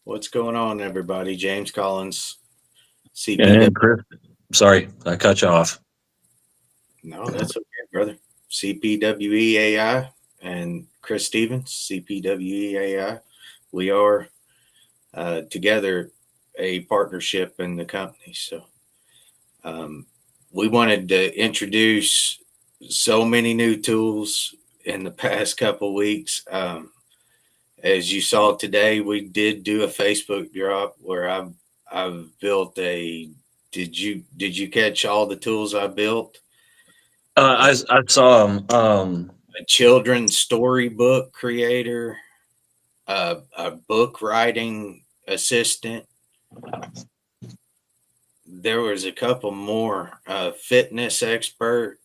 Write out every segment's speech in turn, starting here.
What's going on, everybody? James Collins, CPW. And Chris, sorry, I cut you off. No, that's okay, brother. CPWEAI and Chris Stevens, CPWEAI. We are together a partnership in the company. So um, we wanted to introduce so many new tools in the past couple weeks. As you saw today, we did do a Facebook drop where I've built a. Did you catch all the tools I built? I saw him. A children's storybook creator, a book writing assistant. There was a couple more. A fitness expert,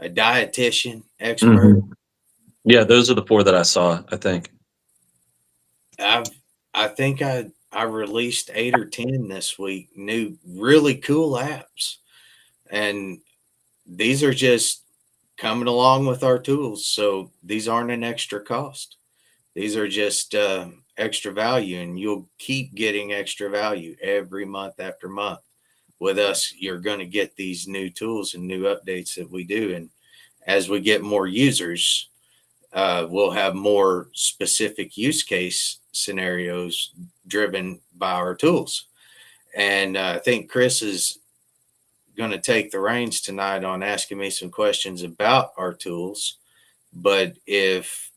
a dietitian expert. Mhm. Yeah, those are the four that I saw. I think. I've I think I released 8 or 10 this week. New, really cool apps, and these are just coming along with our tools. So these aren't an extra cost. These are just extra value, and you'll keep getting extra value every month after month. With us, you're going to get these new tools and new updates that we do. And as we get more users, we'll have more specific use case scenarios driven by our tools. And I think Chris is going to take the reins tonight on asking me some questions about our tools. But if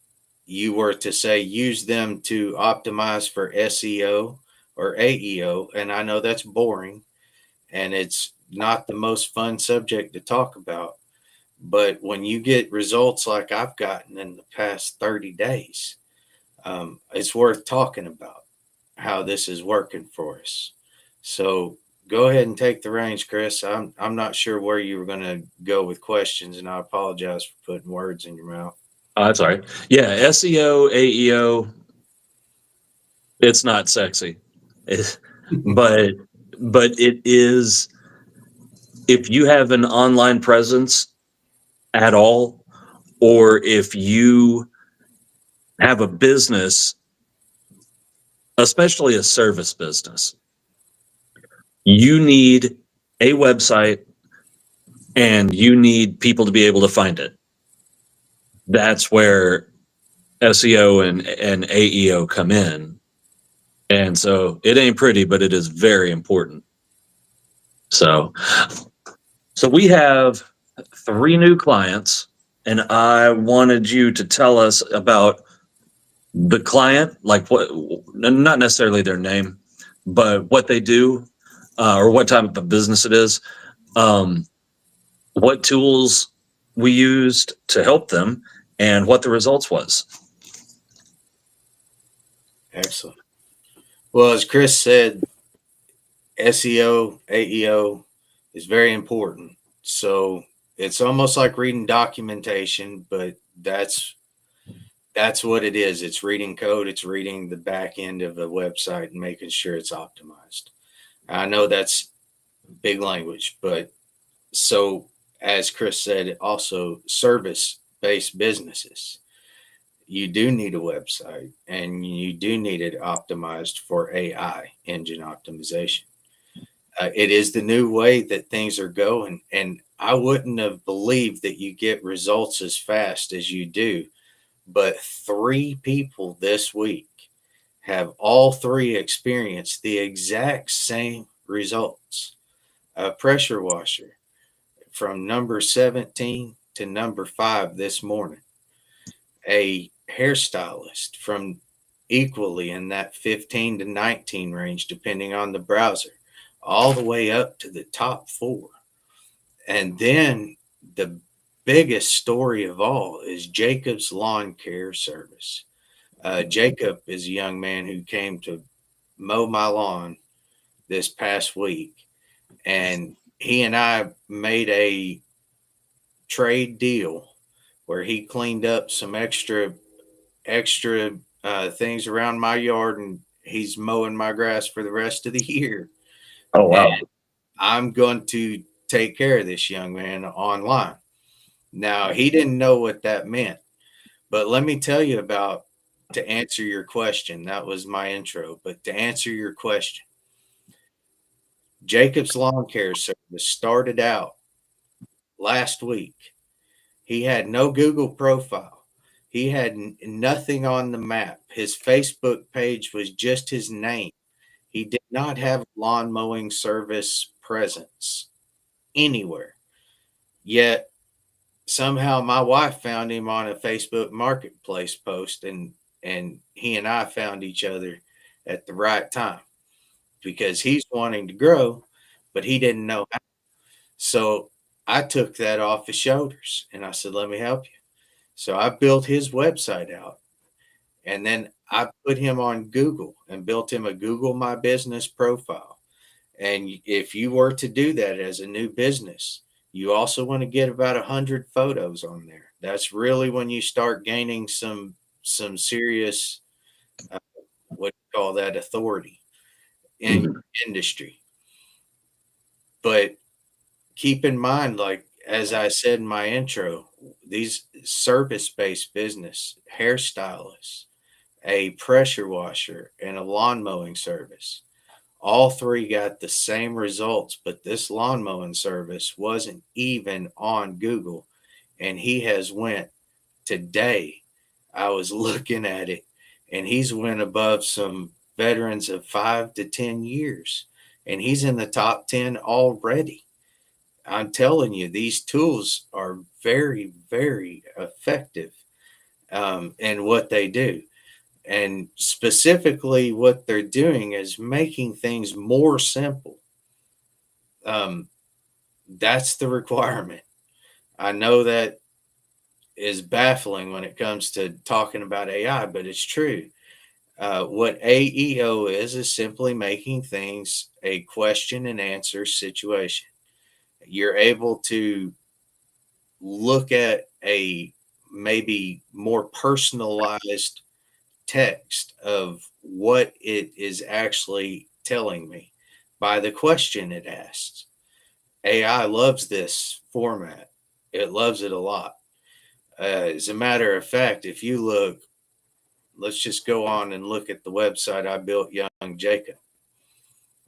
you were to say use them to optimize for SEO or AEO, and I know that's boring and it's not the most fun subject to talk about, but when you get results like I've gotten in the past 30 days, it's worth talking about how this is working for us. So go ahead and take the reins, Chris. I'm not sure where you were going to go with questions, and I apologize for putting words in your mouth. That's all right. Yeah, SEO, AEO. It's not sexy, It- but it is. If you have an online presence at all, or if you have a business, especially a service business, you need a website and you need people to be able to find it. That's where SEO and AEO come in. And so it ain't pretty, but it is very important. So we have three new clients, and I wanted you to tell us about the client, like what, not necessarily their name, but what they do, or what type of business it is, um, what tools we used to help them, and what the results was. Excellent. Well, as Chris said, SEO, AEO is very important. So it's almost like reading documentation, but that's what it is. It's reading code, it's reading the back end of a website and making sure it's optimized. I know that's big language, but so as Chris said, also service based businesses, you do need a website and you do need it optimized for AI engine optimization. It is the new way that things are going. And I wouldn't have believed that you get results as fast as you do. But three people this week have all three experienced the exact same results. A pressure washer from number 17 to number 5 this morning, a hairstylist from equally in that 15 to 19 range, depending on the browser, all the way up to the top four. And then the biggest story of all is Jacob's Lawn Care Service. Jacob is a young man who came to mow my lawn this past week, and he and I made a trade deal where he cleaned up some extra things around my yard, and he's mowing my grass for the rest of the year. Oh, And wow. I'm going to take care of this young man online. Now, he didn't know what that meant, but let me tell you about to answer your question, that was my intro, but to answer your question, Jacob's Lawn Care Service started out last week. He had no Google profile. He had nothing on the map. His Facebook page was just his name. He did not have lawn mowing service presence anywhere. Yet somehow my wife found him on a Facebook marketplace post, and he and I found each other at the right time because he's wanting to grow, but he didn't know how. So I took that off his shoulders and I said, let me help you. So I built his website out, and then I put him on Google and built him a Google My Business profile. And if you were to do that as a new business, you also want to get about 100 photos on there. That's really when you start gaining some serious what do you call that, authority in your industry. But keep in mind, like as I said in my intro, these service-based business, hairstylists, a pressure washer, and a lawn mowing service, all three got the same results, but this lawn mowing service wasn't even on Google. And he has went today. I was looking at it, and he's went above some veterans of 5 to 10 years, and he's in the top 10 already. I'm telling you, these tools are very, very effective in what they do. And specifically, what they're doing is making things more simple. Um, that's the requirement. I know that is baffling when it comes to talking about AI, but it's true. What AEO is simply making things a question and answer situation. You're able to look at a maybe more personalized text of what it is actually telling me by the question it asks. AI loves this format. It loves it a lot. As a matter of fact, if you look, let's just go on and look at the website I built, Young Jacob.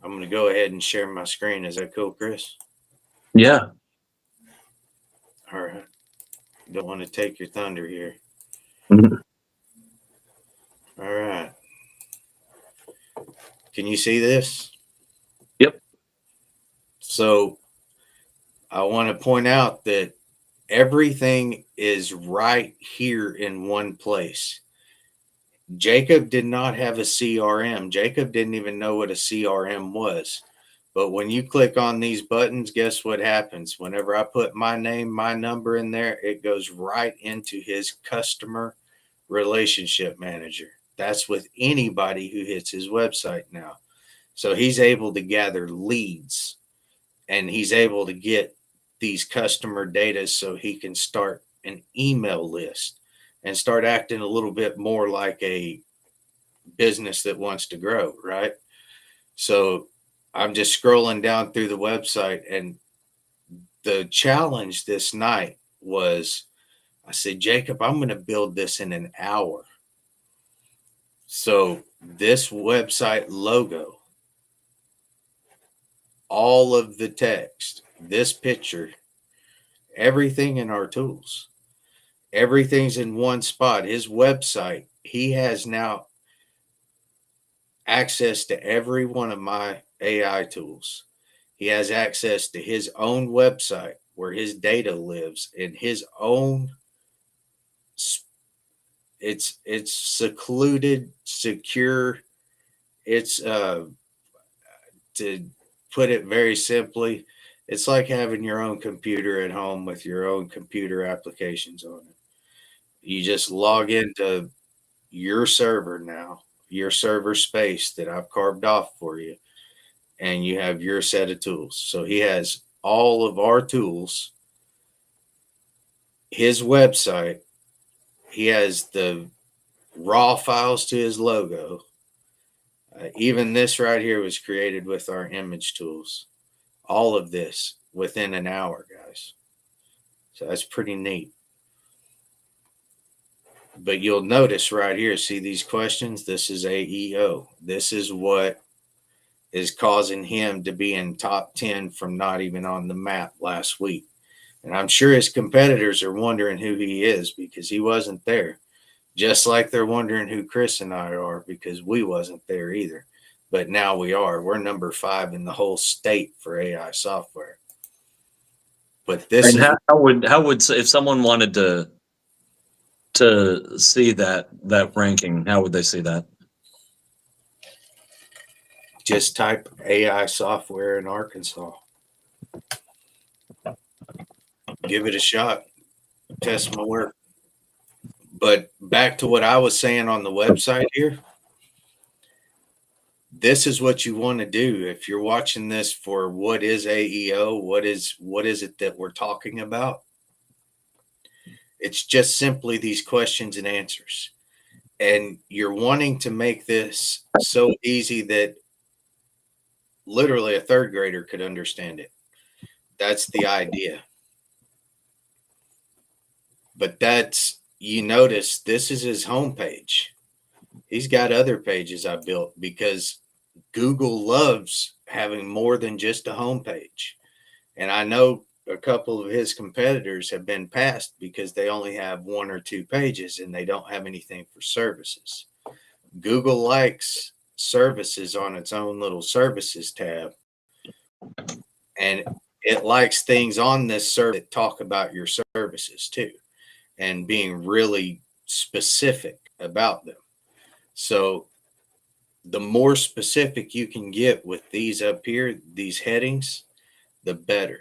I'm going to go ahead and share my screen. Is that cool, Chris? Yeah. All right. Don't want to take your thunder here. Mhm. All right. Can you see this? Yep. So I want to point out that everything is right here in one place. Jacob did not have a CRM. Jacob didn't even know what a CRM was. But when you click on these buttons, guess what happens? Whenever I put my name, my number in there, it goes right into his customer relationship manager. That's with anybody who hits his website now. So he's able to gather leads, and he's able to get these customer data so he can start an email list and start acting a little bit more like a business that wants to grow, right? So I'm just scrolling down through the website, and the challenge this night was I said, Jacob, I'm going to build this in an hour. So this website logo, all of the text, this picture, everything in our tools, everything's in one spot. His website, he has now access to every one of my AI tools. He has access to his own website where his data lives in his own. It's secluded, secure. It's to put it very simply, it's like having your own computer at home with your own computer applications on it. You just log into your server now, your server space that I've carved off for you, and you have your set of tools. So he has all of our tools, his website, he has the raw files to his logo. Even this right here was created with our image tools. All of this within an hour, guys. So that's pretty neat. But you'll notice right here, see these questions? This is AEO. This is what is causing him to be in top 10 from not even on the map last week. And I'm sure his competitors are wondering who he is because he wasn't there. Just like they're wondering who Chris and I are because we wasn't there either. But now we are. We're number 5 in the whole state for AI software. But this And is how would if someone wanted to see that ranking, how would they see that? just type AI software in Arkansas. Give it a shot. Test my work. But back to what I was saying on the website here. This is what you want to do if you're watching this for what is AEO, what is it that we're talking about? It's just simply these questions and answers. And you're wanting to make this so easy that literally a third grader could understand it. That's the idea. But you notice this is his homepage. He's got other pages I built because Google loves having more than just a homepage. And I know a couple of his competitors have been passed because they only have 1 or 2 pages and they don't have anything for services. Google likes services on its own little services tab. And it likes things on this service that talk about your services too and being really specific about them. So the more specific you can get with these up here, these headings, the better.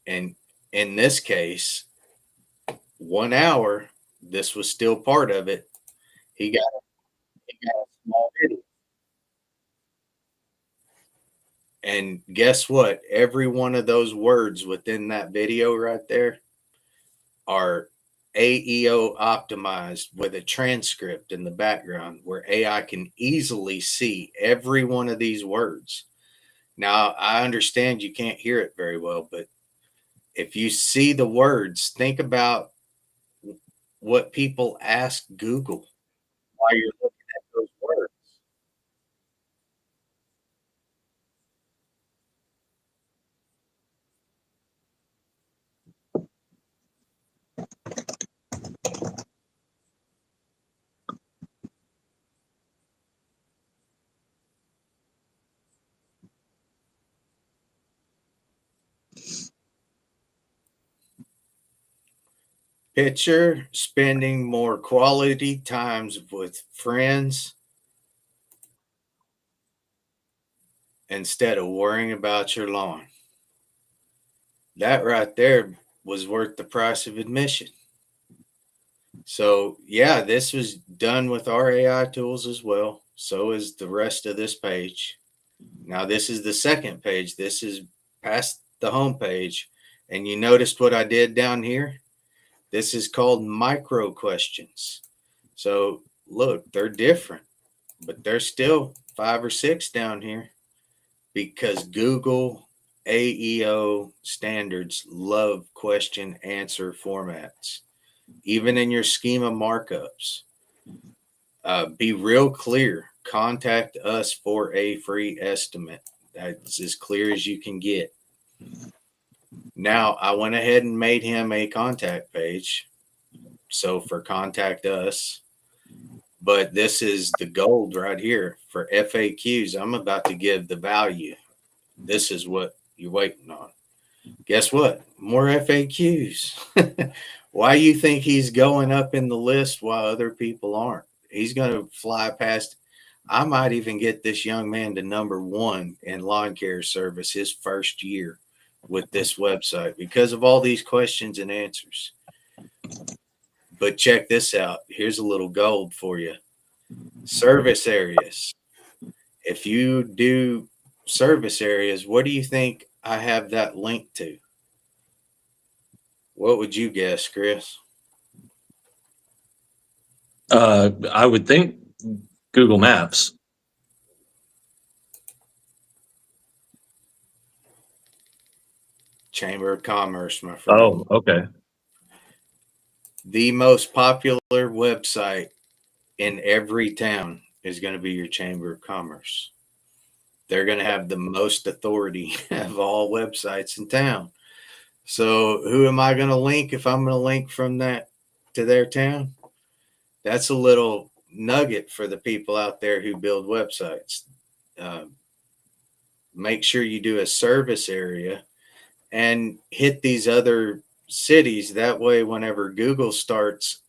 And in this case, 1 hour, this was still part of it. He got a small video. And guess what? Every one of those words within that video right there are AEO optimized with a transcript in the background where AI can easily see every one of these words. Now, I understand you can't hear it very well, but if you see the words, think about what people ask Google while you're looking at those words. Picture spending more quality times with friends instead of worrying about your lawn. That right there was worth the price of admission. So, yeah, this was done with our AI tools as well. So is the rest of this page. Now, this is the second page. This is past the home page. And you noticed what I did down here? This is called micro questions. So, look, they're different, but there's still 5 or 6 down here because Google AEO standards love question answer formats, even in your schema markups. Be real clear. Contact us for a free estimate. That's as clear as you can get. Now, I went ahead and made him a contact page. So for contact us, but this is the gold right here for FAQs. I'm about to give the value. This is what you're waiting on. Guess what? More FAQs. Why you think he's going up in the list while other people aren't? He's going to fly past. I might even get this young man to number 1 in lawn care service his first year with this website because of all these questions and answers. But check this out. Here's a little gold for you. Service areas. If you do service areas, what do you think I have that linked to? What would you guess, Chris? I would think Google Maps. Chamber of Commerce, my friend. Oh, okay. the most popular website in every town is going to be your Chamber of Commerce. They're going to have the most authority of all websites in town. So who am I going to link if I'm going to link from that to their town? That's a little nugget for the people out there who build websites. Make sure you do a service area and hit these other cities. That way, whenever Google starts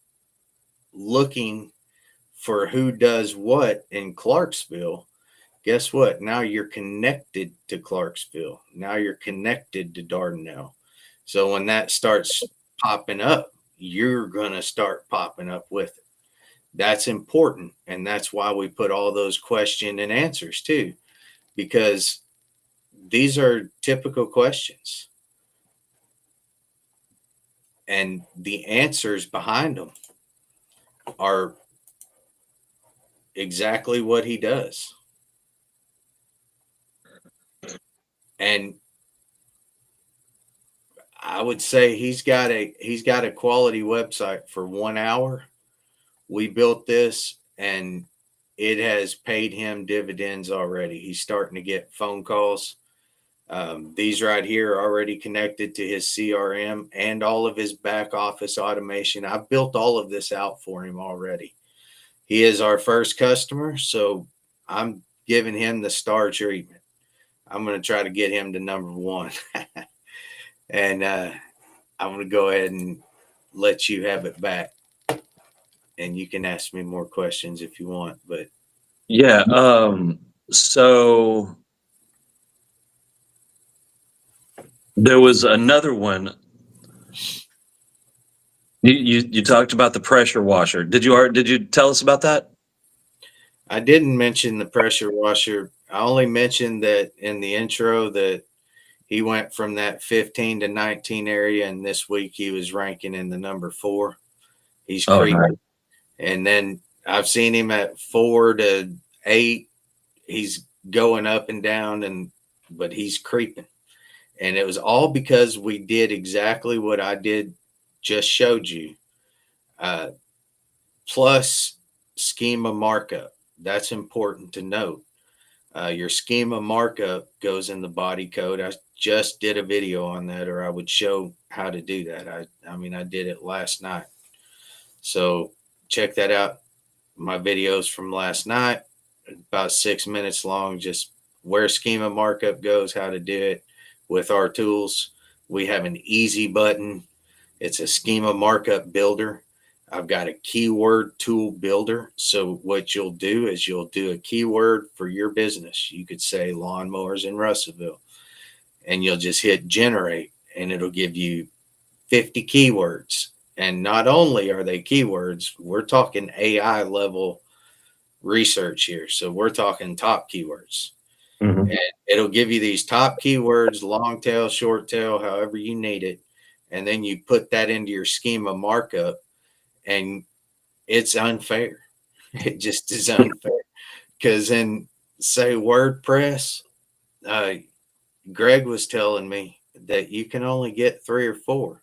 looking for who does what in Clarksville, guess what? Now you're connected to Clarksville. Now you're connected to Dardanelle. So when that starts popping up, you're going to start popping up with it. That's important. And that's why we put all those question and answers too, because these are typical questions. And the answers behind them are exactly what he does. And I would say he's got a quality website for 1 hour. We built this and it has paid him dividends already. He's starting to get phone calls. These right here are already connected to his CRM and all of his back office automation. I've built all of this out for him already. He is our first customer, so I'm giving him the star treatment. I'm going to try to get him to number one. And I'm going to go ahead and let you have it back. And you can ask me more questions if you want, but Yeah. So there was another one. You talked about the pressure washer. Did you tell us about that? I didn't mention the pressure washer. I only mentioned that in the intro that he went from that 15 to 19 area, and this week he was ranking in the number 4. He's creeping. Nice. And then I've seen him at 4 to 8. He's going up and down, but he's creeping. And it was all because we did exactly what I just showed you. Plus schema markup. That's important to note. Your schema markup goes in the body code. I just did a video on that, or I would show how to do that. I did it last night. So check that out. My videos from last night, about 6 minutes long, just where schema markup goes, how to do it with our tools. We have an easy button. It's a schema markup builder. I've got a keyword tool builder. So what you'll do is you'll do a keyword for your business. You could say lawnmowers in Russellville, and you'll just hit generate, and it'll give you 50 keywords. And not only are they keywords, we're talking AI level research here. So we're talking top keywords. Mm-hmm. And it'll give you these top keywords, long tail, short tail, however you need it. And then you put that into your schema markup, and it's unfair. It just is unfair. Because in, say, WordPress, Greg was telling me that you can only get 3 or 4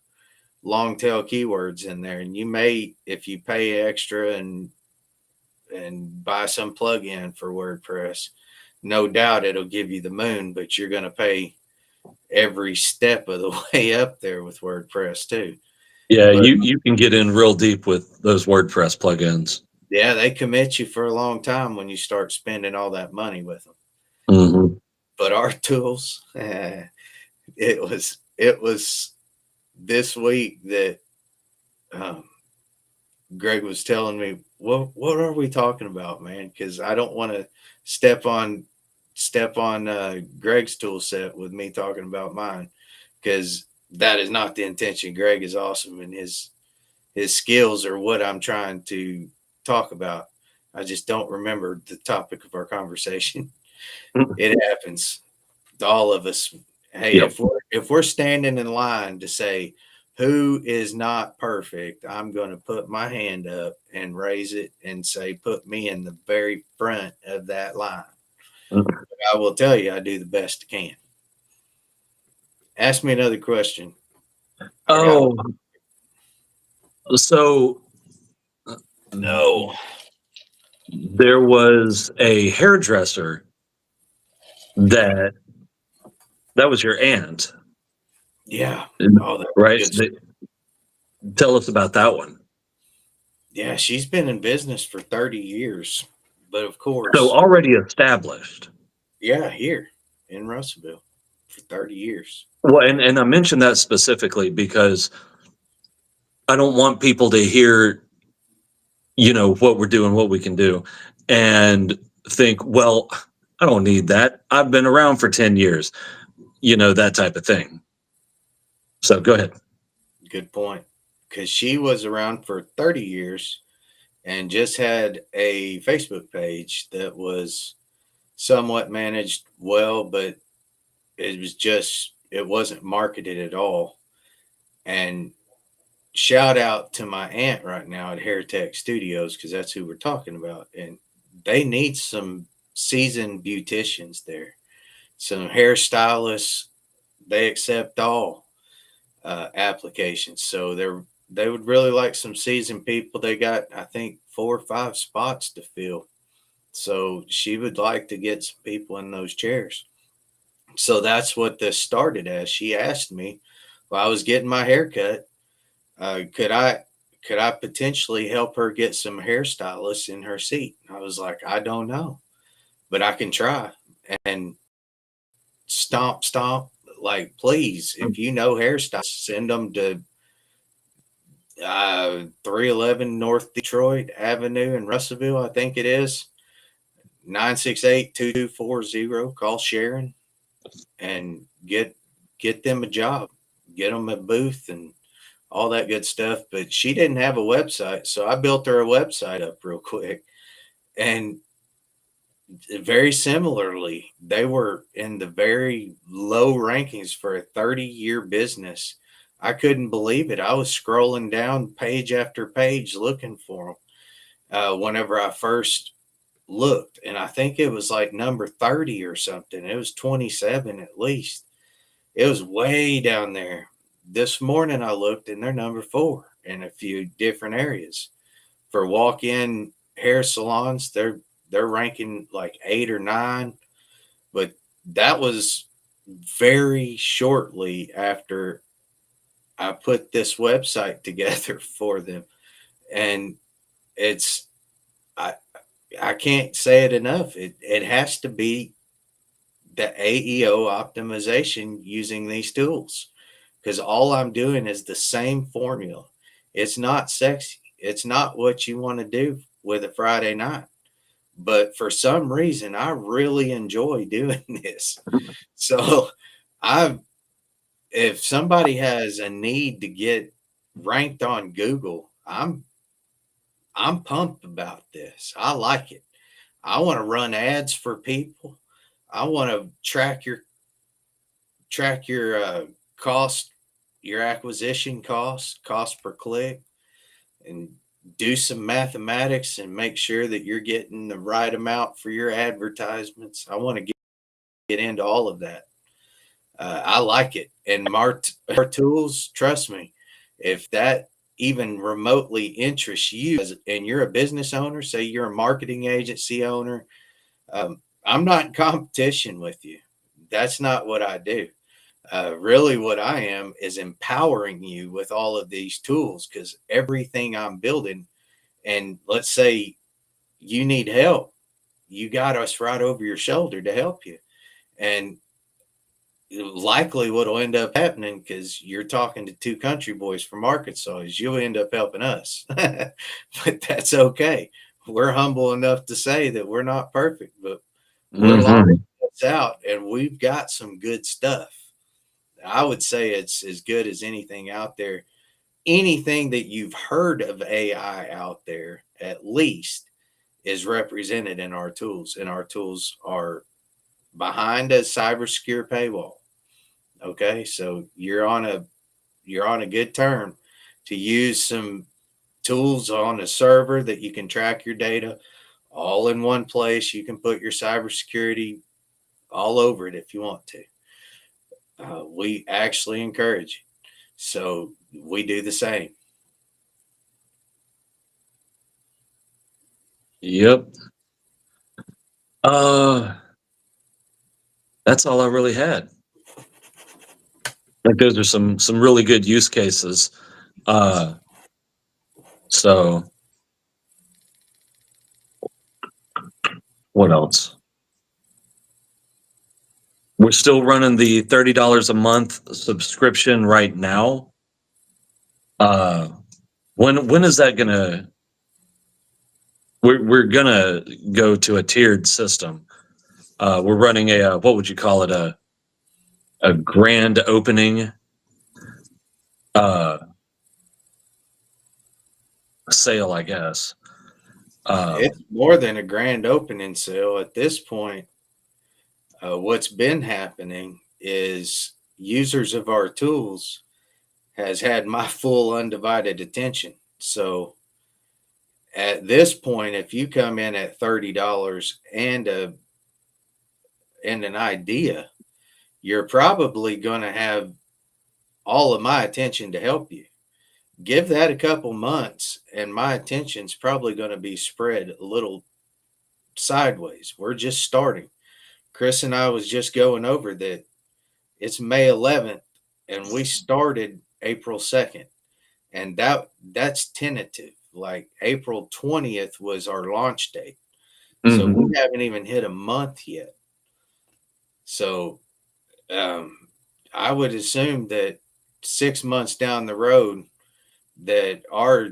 long tail keywords in there. And you may, if you pay extra and buy some plugin for WordPress, no doubt it'll give you the moon, but you're going to pay every step of the way up there with WordPress too. Yeah, but you can get in real deep with those WordPress plugins. Yeah, they commit you for a long time when you start spending all that money with them. Mm-hmm. But our tools, it was this week that Greg was telling me, what are we talking about, man? Because I don't want to step on Greg's tool set with me talking about mine, because that is not the intention. Greg is awesome, and his skills are what I'm trying to talk about. I just don't remember the topic of our conversation. It happens to all of us. Hey, yep. if we're standing in line to say who is not perfect, I'm going to put my hand up and raise it and say, put me in the very front of that line. Mm-hmm. I will tell you, I do the best I can. Ask me another question. Oh, So No. there was a hairdresser that was your aunt, Yeah. Oh, that right? good stuff. Tell us about that one. Yeah, she's been in business for 30 years. But of So course, already established. yeah, here in Russellville for 30 years. Well, and I mentioned that specifically because I don't want people to hear, what we're doing, what we can do, and think, well, I don't need that. I've been around for 10 years, that type of thing. So go ahead. Good point. Because she was around for 30 years and just had a Facebook page that was somewhat managed well, but it wasn't marketed at all. And shout out to my aunt right now at Hair Tech Studios, because that's who we're talking about. And they need some seasoned beauticians there, some hairstylists. They accept all applications. So they would really like some seasoned people. They got, I think, 4 or 5 spots to fill. So she would like to get some people in those chairs. So that's what this started as. She asked me while I was getting my hair cut, could I potentially help her get some hairstylists in her seat? I was like, I don't know, but I can try. And stomp, stomp, like, please, if you know hairstylists, send them to 311 North Detroit Avenue in Russellville, I think it is. 968-2240. Call Sharon and get them a job, get them a booth and all that good stuff. But she didn't have a website, so I built her a website up real quick. And very similarly, they were in the very low rankings for a 30-year business. I couldn't believe it. I was scrolling down page after page looking for them whenever I first looked. And I think it was like number 30 or something. It was 27 at least. It was way down there. This morning I looked and they're number 4 in a few different areas. For walk-in hair salons, they're ranking like 8 or 9, but that was very shortly after I put this website together for them. And it's I I can't say it enough. It has to be the AEO optimization using these tools, because all I'm doing is the same formula. It's not sexy. It's not what you want to do with a Friday night. But for some reason, I really enjoy doing this. So I if somebody has a need to get ranked on Google, I'm pumped about this. I like it. I want to run ads for people. I want to track your cost, your acquisition cost per click, and do some mathematics and make sure that you're getting the right amount for your advertisements. I want to get into all of that. I like it. And our tools, trust me, if that even remotely interests you and you're a business owner, say you're a marketing agency owner, I'm not in competition with you. That's not what I do. Really, what I am is empowering you with all of these tools, because everything I'm building, and let's say you need help, you got us right over your shoulder to help you. And likely what'll end up happening, because you're talking to 2 country boys from Arkansas, is you'll end up helping us. But that's okay. We're humble enough to say that we're not perfect, but we're Mhm. learning this out and we've got some good stuff. I would say it's as good as anything out there. Anything that you've heard of AI out there, at least, is represented in our tools, and our tools are behind a cyber secure paywall. Okay, so you're on a good term to use some tools on a server that you can track your data all in one place. You can put your cybersecurity all over it if you want to. We actually encourage it. So we do the same. Yep. That's all I really had. Like those are some really good use cases. So what else? We're still running the $30 a month subscription right now. When is that gonna? We're gonna go to a tiered system. We're running a what would you call it, a grand opening uh, sale, I guess. It's more than a grand opening sale at this point. What's been happening is users of our tools has had my full undivided attention. So at this point, if you come in at $30 and an idea, you're probably going to have all of my attention to help you. Give that a couple months, and my attention's probably going to be spread a little sideways. We're just starting. Chris and I was just going over that it's May 11th, and we started April 2nd, and that's tentative. Like April 20th was our launch date. So we haven't even hit a month yet. So I would assume that 6 months down the road, that our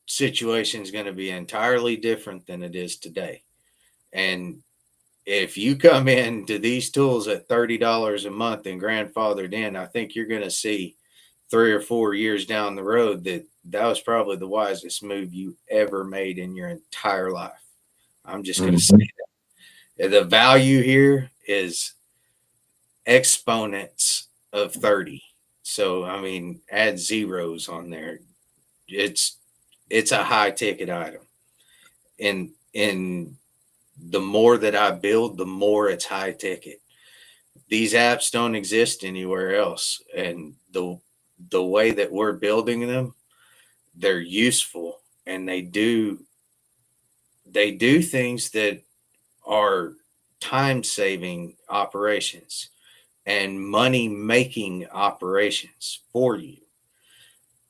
situation is going to be entirely different than it is today. And if you come into these tools at $30 a month and grandfathered in, I think you're going to see 3 or 4 years down the road that was probably the wisest move you ever made in your entire life. I'm just going to say that. The value here is exponents of 30. So, I mean, add zeros on there. It's a high ticket item. And the more that I build, the more it's high ticket. These apps don't exist anywhere else. And the way that we're building them, they're useful, and they do things that are time saving operations and money making operations for you.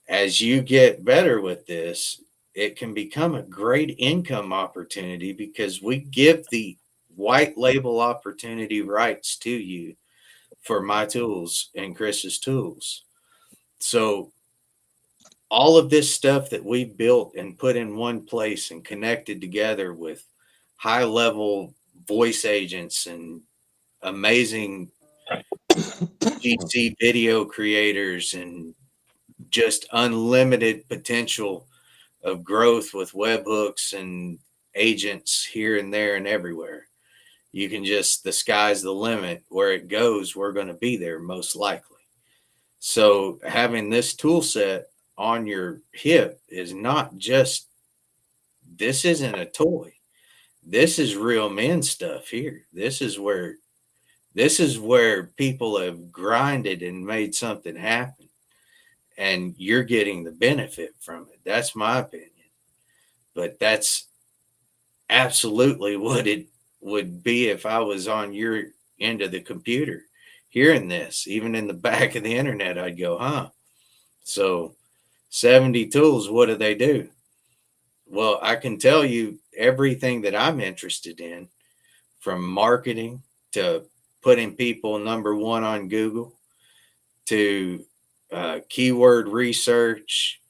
As you get better with this, it can become a great income opportunity because we give the white label opportunity rights to you for my tools and Chris's tools. So all of this stuff that we built and put in one place and connected together with high level voice agents and amazing GC video creators and just unlimited potential of growth with webhooks and agents here and there and everywhere. You can just, the sky's the limit. Where it goes, we're going to be there most likely. So having this tool set on your hip is not just, this isn't a toy. This is real men stuff here. This is where people have grinded and made something happen, and you're getting the benefit from it. That's my opinion. But that's absolutely what it would be if I was on your end of the computer hearing this. Even in the back of the internet, I'd go, huh? So 70 tools, what do they do? Well, I can tell you everything that I'm interested in, from marketing to putting people number one on Google to keyword research.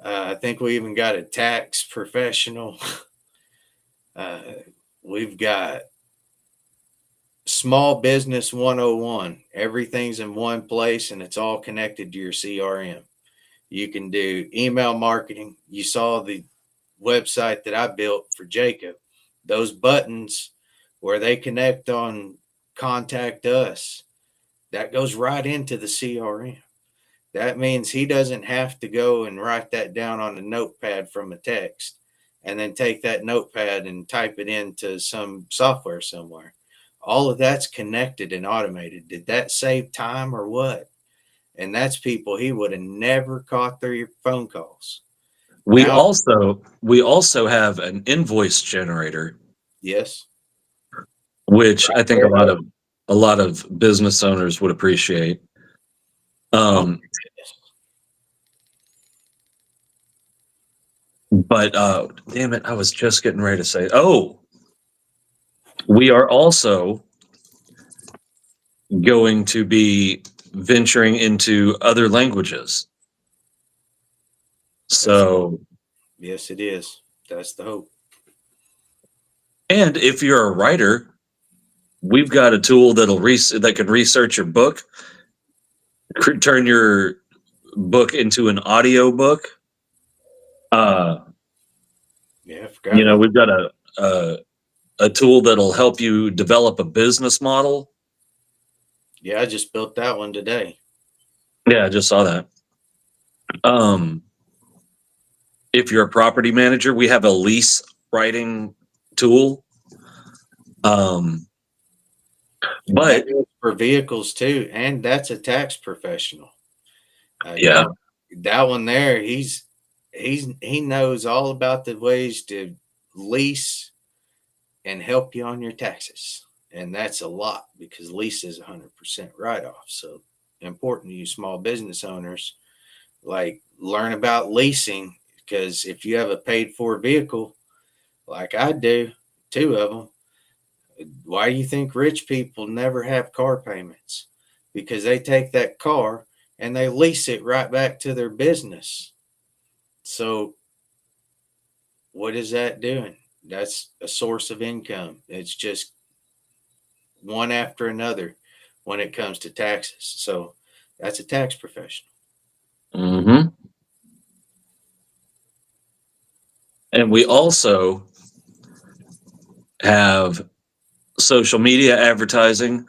I think we even got a tax professional. We've got small business 101. Everything's in one place and it's all connected to your CRM. You can do email marketing. You saw the website that I built for Jacob. Those buttons where they connect on contact us, that goes right into the CRM. That means he doesn't have to go and write that down on a notepad from a text and then take that notepad and type it into some software somewhere. All of that's connected and automated. Did that save time or what? And that's people he would have never caught their phone calls. We Now, also have an invoice generator, yes. which I think a lot of business owners would appreciate. Oh, yes. But damn it, I was just getting ready to say, oh, we are also going to be venturing into other languages. So, Yes, it is. That's the hope. and if you're a writer, we've got a tool that can research your book, turn your book into an audio book. Yeah, I forgot about We've got a tool that'll help you develop a business model. Yeah, I just built that one today. Yeah, I just saw that. If you're a property manager, we have a lease writing tool. But That goes for vehicles too, and that's a tax professional. yeah, That one there, he knows all about the ways to lease and help you on your taxes, and that's a lot because lease is 100% write off. So important to you small business owners, like learn about leasing because if you have a paid for vehicle, like I do, two of them. Why do you think rich people never have car payments? Because they take that car and they lease it right back to their business. So, what is that doing? That's a source of income. It's just one after another when it comes to taxes. So, that's a tax professional. hmm and we also have social media advertising.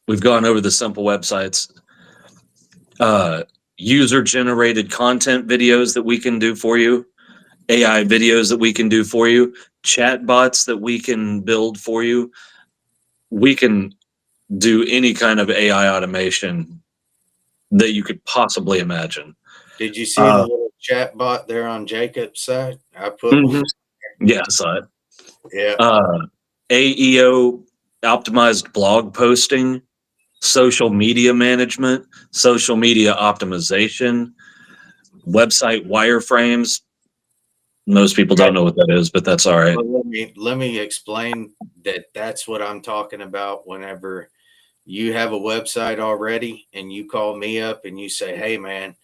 We've gone over the simple websites, user generated content videos that we can do for you, AI videos that we can do for you, chat bots that we can build for you. We can do any kind of AI automation that you could possibly imagine. Did you see the Uh, little chat bot there on Jacob's side? I put one. mhm. Yeah, I saw it. Yeah. AEO optimized blog posting, social media management, social media optimization, website wireframes. Most people don't know what that is, but that's all right. Well, let me explain that that's what I'm talking about whenever you have a website already and you call me up and you say, "Hey man,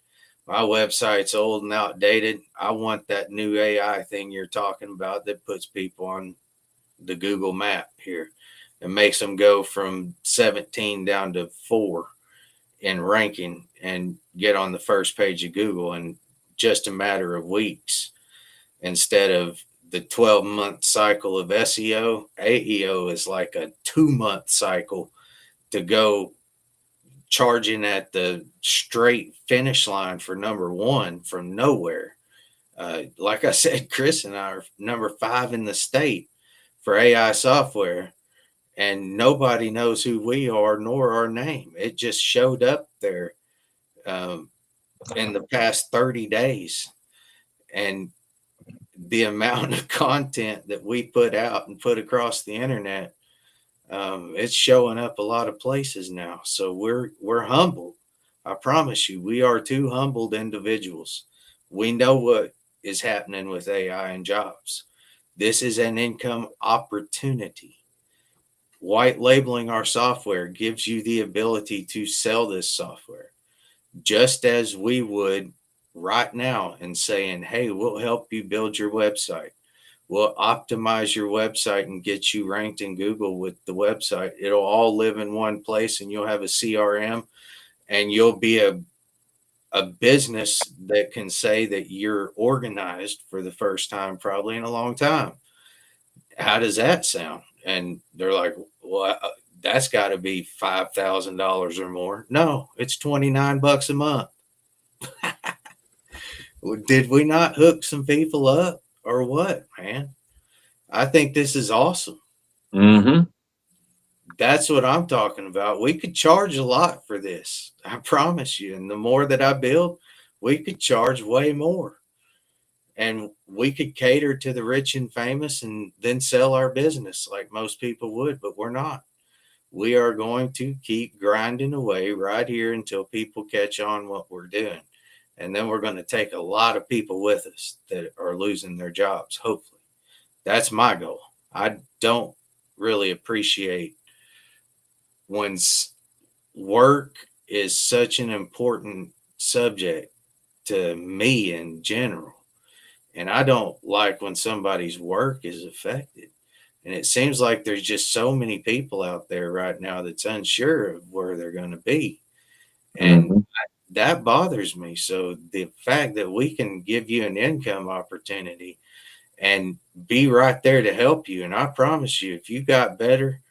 my website's old and outdated. I want that new AI thing you're talking about that puts people on the Google map here and makes them go from 17 down to 4 in ranking and get on the first page of Google in just a matter of weeks instead of the 12-month cycle of SEO. AEO is like a 2-month cycle to go charging at the straight finish line for number one from nowhere. Like I said, Chris and I are number 5 in the state for AI software, and nobody knows who we are nor our name. It just showed up there um, in the past 30 days. And the amount of content that we put out and put across the internet, it's showing up a lot of places now. So we're humbled. I promise you, we are two humbled individuals. We know what is happening with AI and jobs. This is an income opportunity. White labeling our software gives you the ability to sell this software just as we would right now and saying, hey, we'll help you build your website. We'll optimize your website and get you ranked in Google with the website. It'll all live in one place and you'll have a CRM and you'll be a business that can say that you're organized for the first time, probably in a long time. How does that sound? And they're like, well, that's got to be $5,000 or more. No, it's $29 a month. Did we not hook some people up or what, man? I think this is awesome. hmm That's what I'm talking about. We could charge a lot for this. I promise you. And the more that I build, we could charge way more. and we could cater to the rich and famous and then sell our business like most people would, but we're not. We are going to keep grinding away right here until people catch on what we're doing. And then we're going to take a lot of people with us that are losing their jobs, hopefully. That's my goal. I don't really appreciate when work is such an important subject to me in general. And I don't like when somebody's work is affected. And it seems like there's just so many people out there right now that's unsure of where they're going to be. And that bothers me. So the fact that we can give you an income opportunity and be right there to help you. And I promise you, if you got better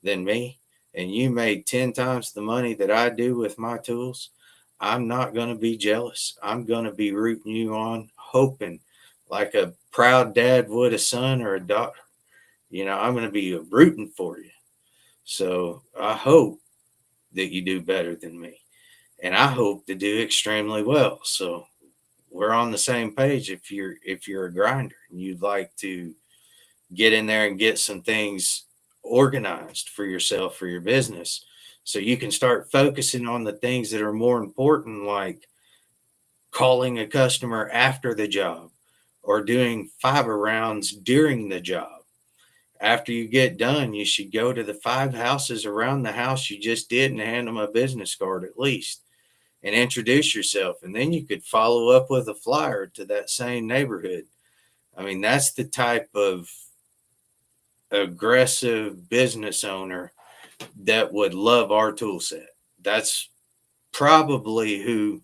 than me and you made 10 times the money that I do with my tools, I'm not going to be jealous. I'm going to be rooting you on, hoping like a proud dad would a son or a daughter. You know, I'm going to be rooting for you. So I hope that you do better than me. And I hope to do extremely well. So we're on the same page. If you're a grinder and you'd like to get in there and get some things organized for yourself, for your business, so you can start focusing on the things that are more important, like calling a customer after the job or doing fiber rounds during the job. After you get done, you should go to the 5 houses around the house you just did and hand them a business card at least and introduce yourself. And then you could follow up with a flyer to that same neighborhood. I mean, that's the type of aggressive business owner that would love our tool set. That's probably who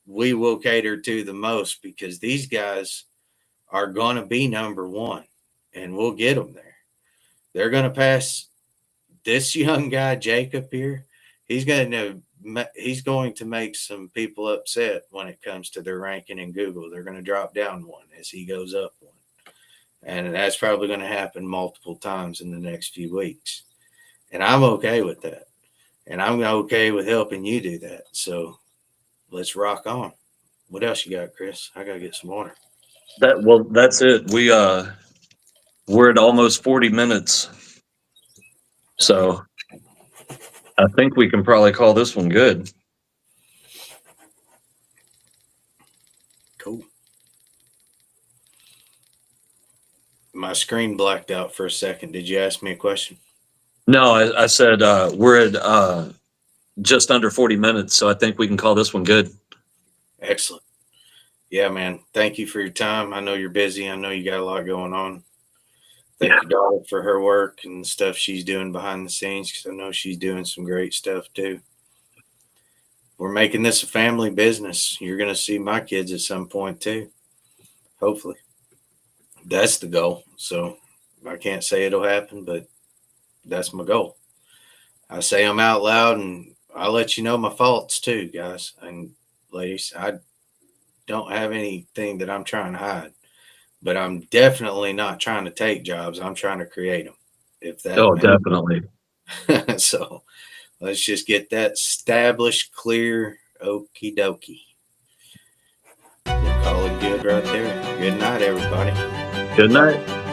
we will cater to the most, because these guys are going to be number one and we'll get them there. They're going to pass this young guy, Jacob here. He's going to make some people upset when it comes to their ranking in Google. They're going to drop down one as he goes up one. And that's probably going to happen multiple times in the next few weeks. And I'm okay with that. And I'm okay with helping you do that. So let's rock on. What else you got, Chris? I got to get some water. That's it. We're at almost 40 minutes. So I think we can probably call this one good. Cool. My screen blacked out for a second. Did you ask me a question? No, I said we're at just under 40 minutes, so I think we can call this one good. Excellent. Yeah, man. Thank you for your time. I know you're busy. I know you got a lot going on. Thank your daughter for her work and the stuff she's doing behind the scenes, because I know she's doing some great stuff too. We're making this a family business. You're going to see my kids at some point too. Hopefully. That's the goal. So I can't say it'll happen, but that's my goal. I say them out loud, and I'll let you know my faults too, guys and ladies. I don't have anything that I'm trying to hide, but I'm definitely not trying to take jobs. I'm trying to create them. If that definitely. So let's just get that established, clear. Okie dokie. We'll call it good right there. Good night, everybody. Good night.